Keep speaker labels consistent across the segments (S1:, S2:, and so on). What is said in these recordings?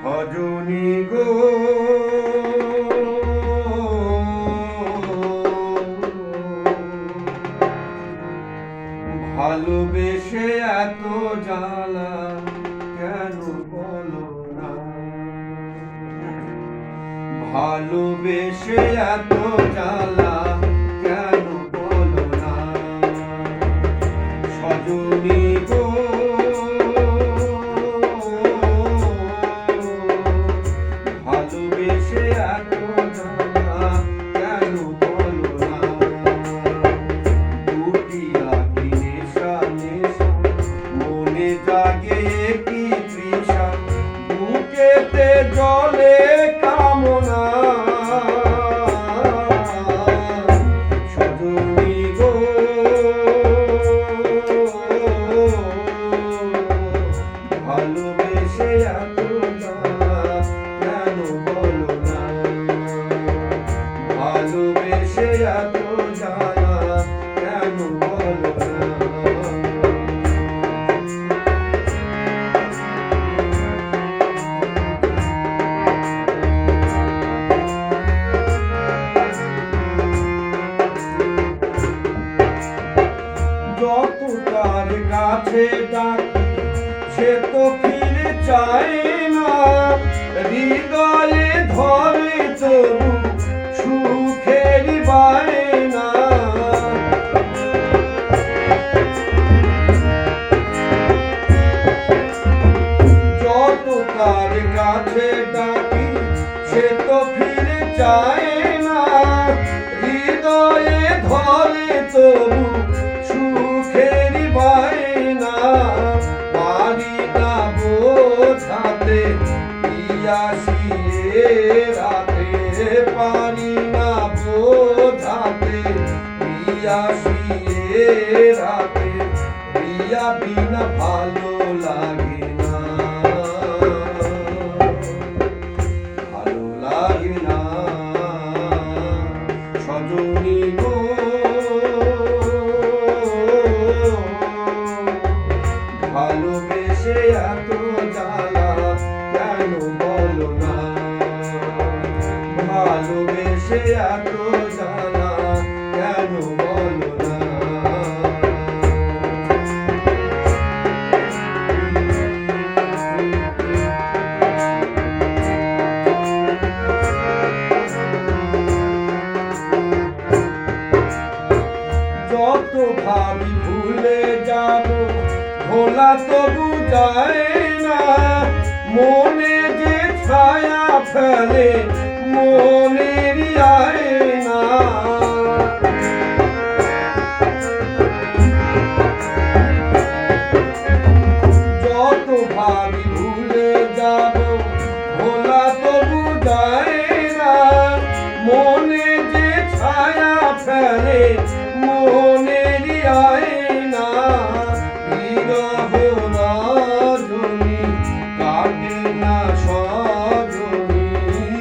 S1: সজনী গো ভালোবেসে এত জ্বালা কেন বলো না, ভালোবেসে এত জ্বালা কেন বলো না, সজনী গো ভালোবেসে এত জ্বালা কেন বলো না, দুটি আঁখি নেশা নেশা মনে জাগে কি তৃষা, বুকেতে জলে কামনা, সজনী গো ভালোবেসে এত জ্বালা কেন বলো না, ভালোবেসে এত জ্বালা কেন বলো না। যত তার কাছে ডাকি সে তো ফিরে চায় না, হৃদয়ে ধরে তবু সুখের বায়না, যত তার কাছে ডাকি সে তো ফিরে চায় না, হৃদয়ে ধরে তবু সুখের বায়না, পারি না বোঝাতে পিয়াসিয়ে রাতে, পারি না বোঝাতে পিয়াসিয়ে রাতে, প্রিয়া বিনা ভালো লাগে না, ভালো লাগে না, সজনী গো ভালোবেসে এত জ্বালা কেন বলো না, ভালোবেসে এত জ্বালা কেন বলো না। যত ভাবি ভুলে যাব ভোলা তবু যায় না, মনে যে ছায়া ফেলে মনের আয়না, যত ভাবি ভুলে যাব ভোলা তবু যায় না, মনে যে ছায়া ফেলে মনের আয়না, বিরহ রজনী কাটে না সজনী,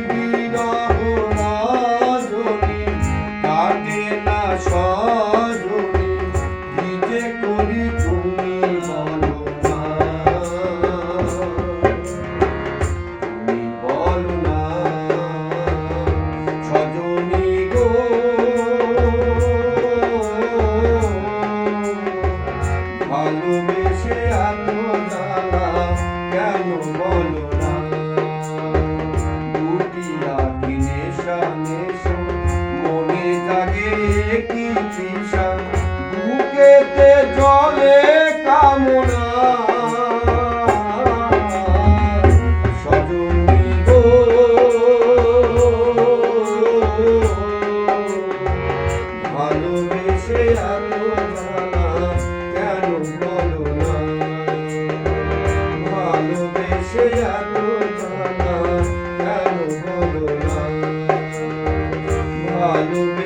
S1: বিরহ রজনী কাটে না সজনী, কি যে করি তুমি বলো না, তুমি বলো না, সজনী গো ভালোবেসে এত জ্বালা কেন বলো না, দুটি আঁখি নেশা নেশা মনে জাগে কি তৃষা, বুকেতে জলে কামনা, সজনী গো ভালোবেসে এত জ্বালা কেন বলো না, ভালোবেসে এত জ্বালা কেন বলো না, ভালোবেসে